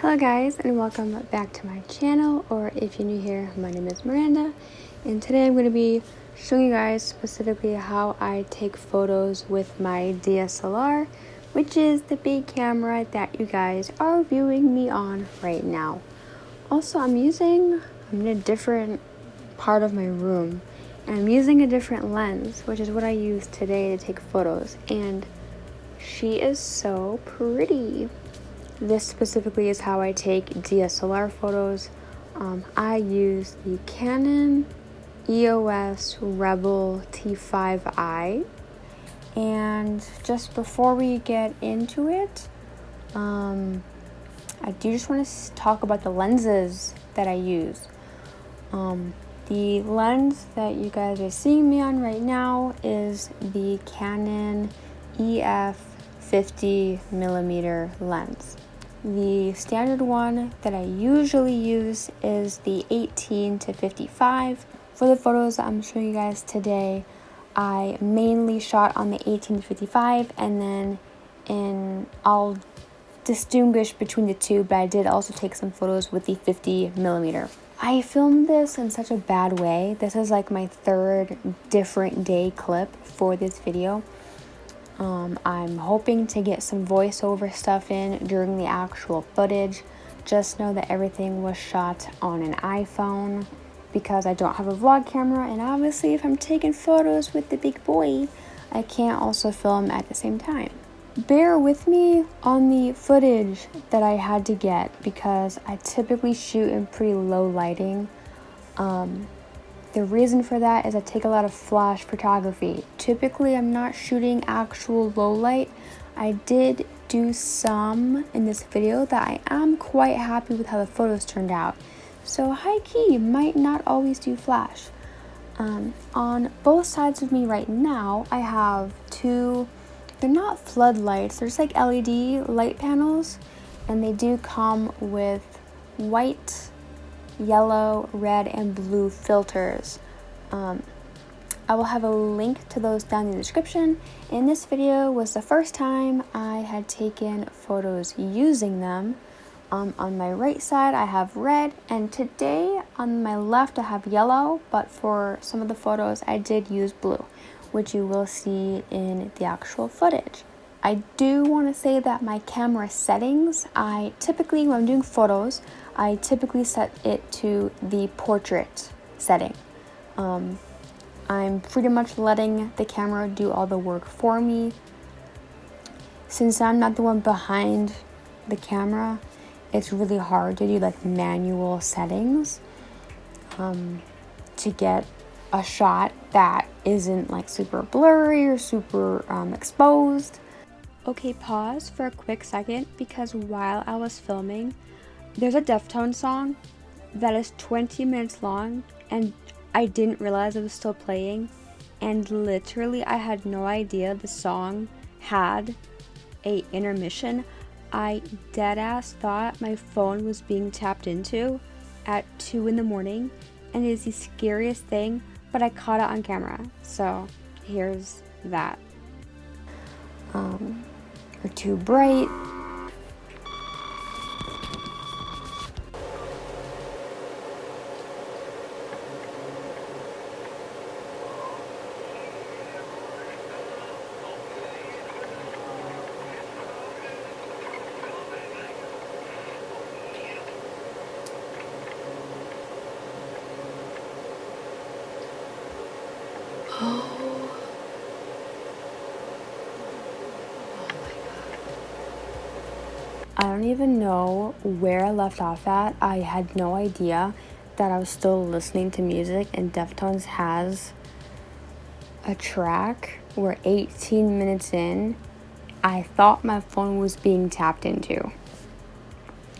Hello guys, and welcome back to my channel, or if you're new here, my name is Miranda, and today I'm going to be showing you guys specifically how I take photos with my DSLR, which is the big camera that you guys are viewing me on right now. Also, I'm in a different part of my room, and I'm using a different lens, which is what I use today to take photos, and she is so pretty. This specifically is how I take DSLR photos. I use the Canon EOS Rebel T5i. And just before we get into it, I do just want to talk about the lenses that I use. The lens that you guys are seeing me on right now is the Canon EF 50mm lens. The standard one that I usually use is the 18 to 55. For the photos that I'm showing you guys today, I mainly shot on the 18 to 55, and then I'll distinguish between the two, but I did also take some photos with the 50mm. I filmed this in such a bad way. This is like my third different day clip for this video. I'm hoping to get some voiceover stuff in during the actual footage. Just know that everything was shot on an iPhone because I don't have a vlog camera, and obviously if I'm taking photos with the big boy, I can't also film at the same time. Bear with me on the footage that I had to get because I typically shoot in pretty low lighting. The reason for that is I take a lot of flash photography. Typically, I'm not shooting actual low light. I did do some in this video that I am quite happy with how the photos turned out. So high key, might not always do flash. On both sides of me right now, I have two, they're not floodlights, they're just like LED light panels, and they do come with white, yellow, red, and blue filters. I will have a link to those down in the description. And this video was the first time I had taken photos using them. On my right side I have red, and today on my left I have yellow, but for some of the photos I did use blue, which you will see in the actual footage. I do want to say that my camera settings, I typically, when I'm doing photos, I typically set it to the portrait setting. I'm pretty much letting the camera do all the work for me. Since I'm not the one behind the camera, it's really hard to do like manual settings to get a shot that isn't like super blurry or super exposed. Okay, pause for a quick second, because while I was filming, there's a Deftones song that is 20 minutes long, and I didn't realize it was still playing, and literally I had no idea the song had a intermission. I deadass thought my phone was being tapped into at 2 in the morning, and it is the scariest thing, but I caught it on camera, so here's that. Or too bright. I don't even know where I left off at. I had no idea that I was still listening to music, and Deftones has a track where 18 minutes in, I thought my phone was being tapped into.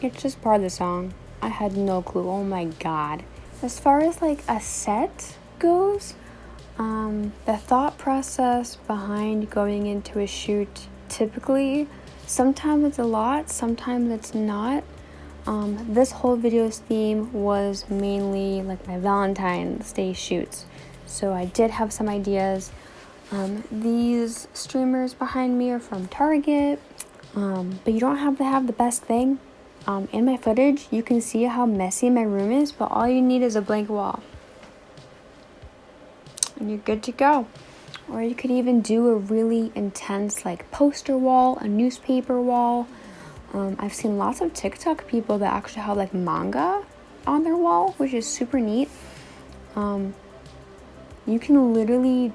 It's just part of the song. I had no clue. Oh my god. As far as like a set goes, the thought process behind going into a shoot, typically, sometimes it's a lot, sometimes it's not. This whole video's theme was mainly like my Valentine's Day shoots, so I did have some ideas. These streamers behind me are from Target, but you don't have to have the best thing. in my footage, you can see how messy my room is, but all you need is a blank wall. And you're good to go. Or you could even do a really intense like poster wall, a newspaper wall. I've seen lots of TikTok people that actually have like manga on their wall, which is super neat. You can literally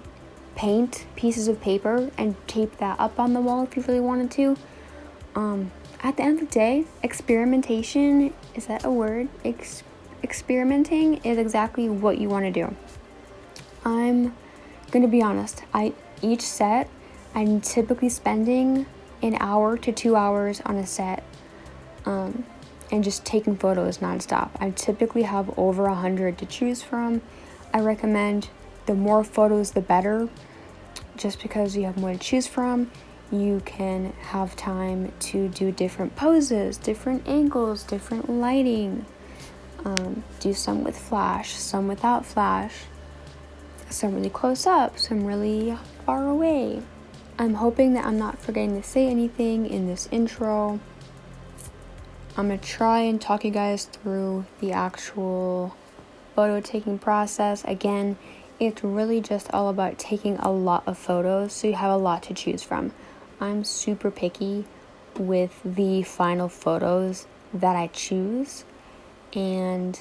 paint pieces of paper and tape that up on the wall if you really wanted to. At the end of the day, experimentation, is that a word? Experimenting is exactly what you want to do. I'm gonna be honest, each set, I'm typically spending an hour to 2 hours on a set, and just taking photos nonstop. I typically have over 100 to choose from. I recommend the more photos the better, just because you have more to choose from. You can have time to do different poses, different angles, different lighting, do some with flash, some without flash, some really close up, some really far away. I'm hoping that I'm not forgetting to say anything in this intro. I'm gonna try and talk you guys through the actual photo taking process. Again, it's really just all about taking a lot of photos so you have a lot to choose from. I'm super picky with the final photos that I choose, and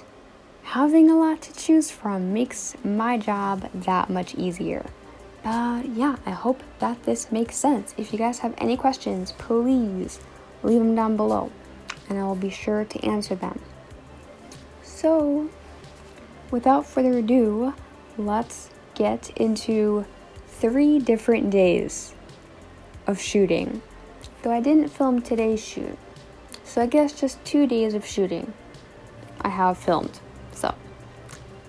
having a lot to choose from makes my job that much easier. Yeah, I hope that this makes sense. If you guys have any questions, please leave them down below and I will be sure to answer them. So, without further ado, let's get into 3 different days of shooting. Though I didn't film today's shoot, so I guess just 2 days of shooting I have filmed. So,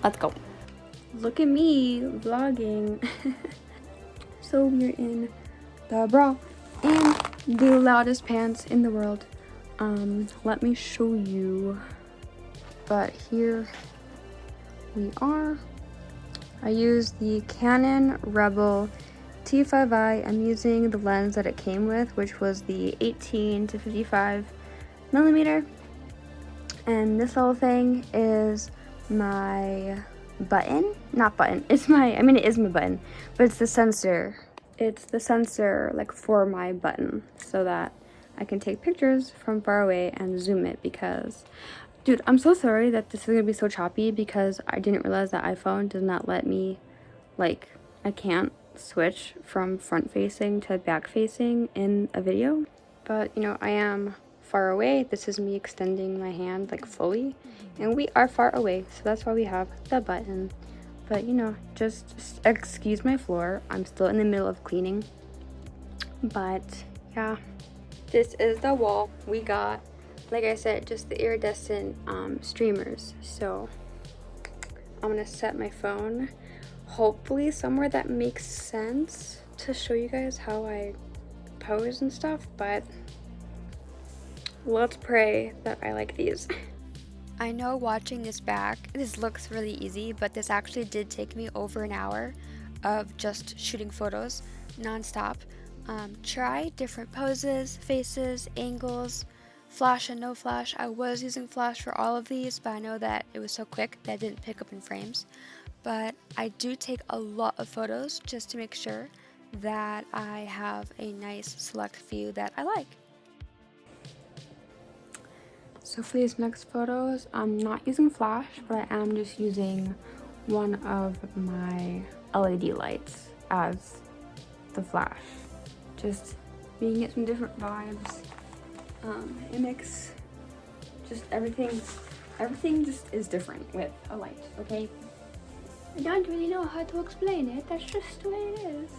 let's go. Look at me vlogging. So we're in the bra and the loudest pants in the world. Let me show you. But here we are. I use the Canon Rebel T5i. I'm using the lens that it came with, which was the 18 to 55 millimeter. And this little thing is my button. Not button. It is my button, but it's the sensor. It's the sensor like for my button so that I can take pictures from far away and zoom it because, dude, I'm so sorry that this is gonna be so choppy because I didn't realize that iPhone does not let me, like, I can't switch from front facing to back facing in a video. But, you know, I am far away. This is me extending my hand like fully, and we are far away, so that's why we have the button. But, you know, just excuse my floor. I'm still in the middle of cleaning. But, yeah. This is the wall. We got, like I said, just the iridescent streamers. So I'm gonna set my phone hopefully somewhere that makes sense to show you guys how I pose and stuff, but let's pray that I like these. I know watching this back, this looks really easy, but this actually did take me over an hour of just shooting photos non-stop. Try different poses, faces, angles, flash and no flash. I was using flash for all of these, but I know that it was so quick that I didn't pick up in frames. But I do take a lot of photos just to make sure that I have a nice select few that I like. So for these next photos, I'm not using flash, but I am just using one of my LED lights as the flash. Just being it some different vibes. It makes just everything just is different with a light, okay? I don't really know how to explain it, that's just the way it is.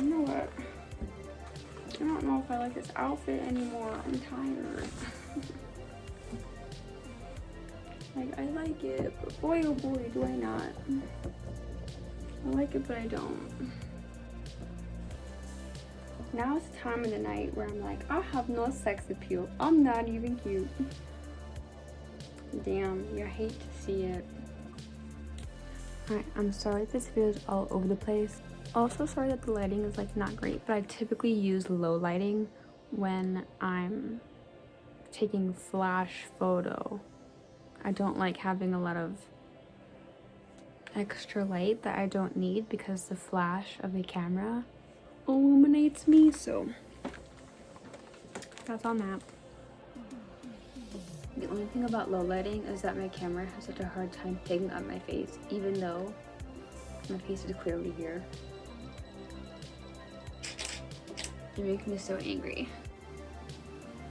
You know what? I don't know if I like this outfit anymore. I'm tired. Like, I like it, but boy oh boy, do I not. I like it, but I don't. Now it's the time of the night where I'm like, I have no sex appeal. I'm not even cute. Damn, you hate to see it. Alright, I'm sorry if this video is all over the place. Also sorry that the lighting is like not great, but I typically use low lighting when I'm taking flash photo. I don't like having a lot of extra light that I don't need because the flash of the camera illuminates me, so that's on that. The only thing about low lighting is that my camera has such a hard time picking up my face, even though my face is clearly here. It makes me so angry.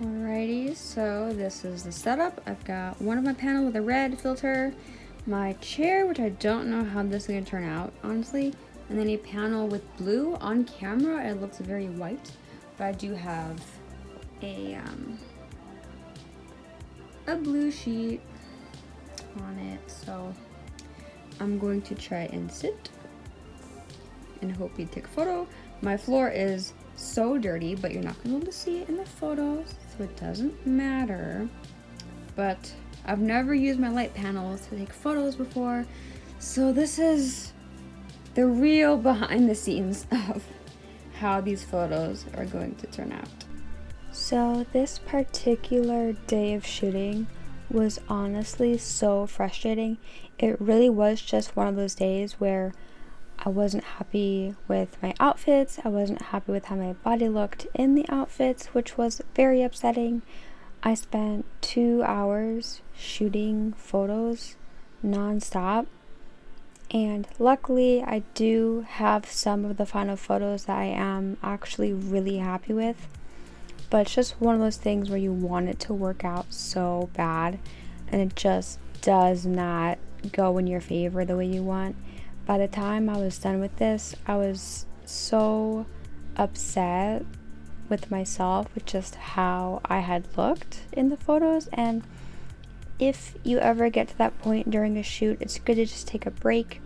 Alrighty, so this is the setup. I've got one of my panels with a red filter, my chair, which I don't know how this is going to turn out, honestly, and then a panel with blue. On camera, it looks very white, but I do have a blue sheet on it, so I'm going to try and sit and hope you take a photo. My floor is so dirty, but you're not going to be able to see it in the photos, so it doesn't matter. But I've never used my light panels to take photos before, so this is the real behind the scenes of how these photos are going to turn out. So this particular day of shooting was honestly so frustrating. It really was just one of those days where I wasn't happy with my outfits. I wasn't happy with how my body looked in the outfits, which was very upsetting. I spent 2 hours shooting photos non-stop, and luckily I do have some of the final photos that I am actually really happy with. But it's just one of those things where you want it to work out so bad, and it just does not go in your favor the way you want. By the time I was done with this, I was so upset with myself with just how I had looked in the photos. And if you ever get to that point during a shoot, it's good to just take a break.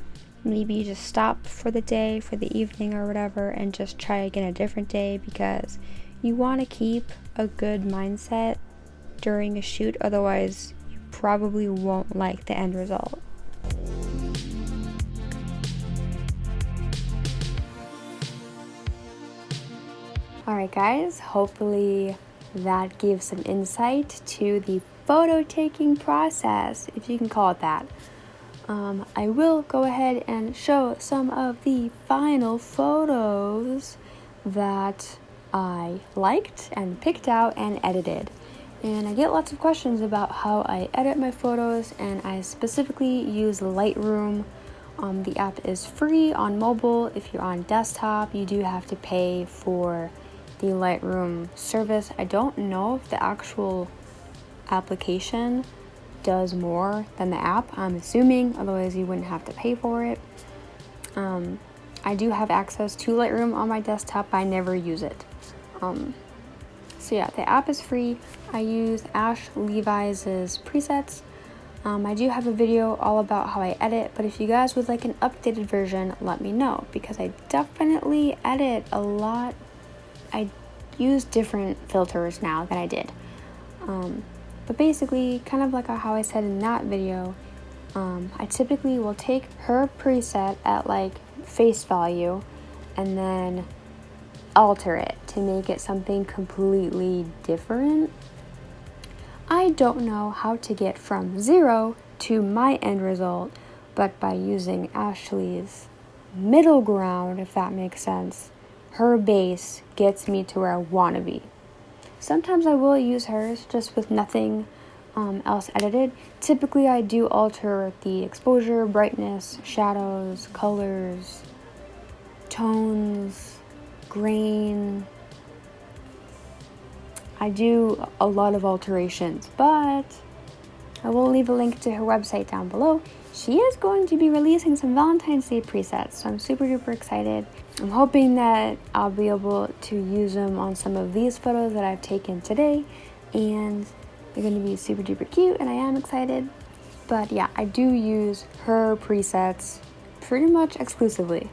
Maybe you just stop for the day, for the evening or whatever, and just try again a different day, because you want to keep a good mindset during a shoot, otherwise you probably won't like the end result. Alright guys, hopefully that gave some insight to the photo taking process, if you can call it that. I will go ahead and show some of the final photos that I liked and picked out and edited. And I get lots of questions about how I edit my photos, and I specifically use Lightroom. The app is free on mobile. If you're on desktop, you do have to pay for the Lightroom service. I don't know if the actual application does more than the app. I'm assuming, otherwise you wouldn't have to pay for it. I do have access to Lightroom on my desktop, but I never use it. So yeah, the app is free. I use Ash Levi's presets. I do have a video all about how I edit, but if you guys would like an updated version, let me know, because I definitely edit a lot. I use different filters now than I did. But basically, kind of like how I said in that video, I typically will take her preset at like face value and then alter it to make it something completely different. I don't know how to get from 0 to my end result, but by using Ashley's middle ground, if that makes sense, her base gets me to where I want to be. Sometimes I will use hers just with nothing else edited. Typically I do alter the exposure, brightness, shadows, colors, tones, grain. I do a lot of alterations, but I will leave a link to her website down below. She is going to be releasing some Valentine's Day presets, so I'm super duper excited. I'm hoping that I'll be able to use them on some of these photos that I've taken today, and they're going to be super duper cute, and I am excited. But yeah, I do use her presets pretty much exclusively.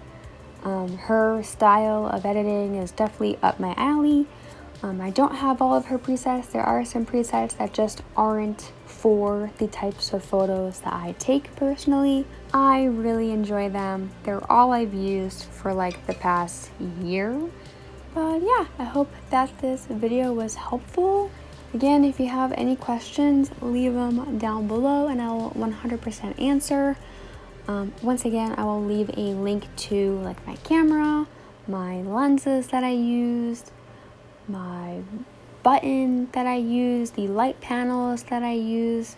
Her style of editing is definitely up my alley. I don't have all of her presets. There are some presets that just aren't for the types of photos that I take personally, I really enjoy them. They're all I've used for like the past year. But yeah, I hope that this video was helpful. Again, if you have any questions, leave them down below and I will 100% answer. Once again, I will leave a link to like my camera, my lenses that I used, my button that I used, the light panels that I use,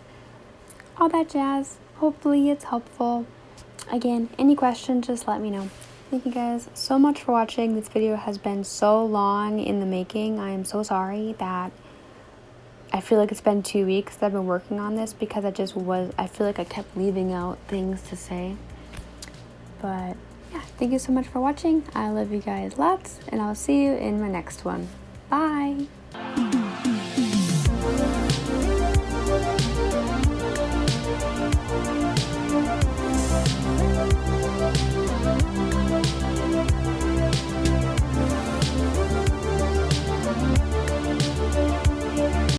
all that jazz. Hopefully it's helpful. Again, any questions, just let me know. Thank you guys so much for watching. This video has been so long in the making. I am so sorry that I feel like it's been 2 weeks that I've been working on this because I feel like I kept leaving out things to say. But yeah, thank you so much for watching. I love you guys lots and I'll see you in my next one. Bye!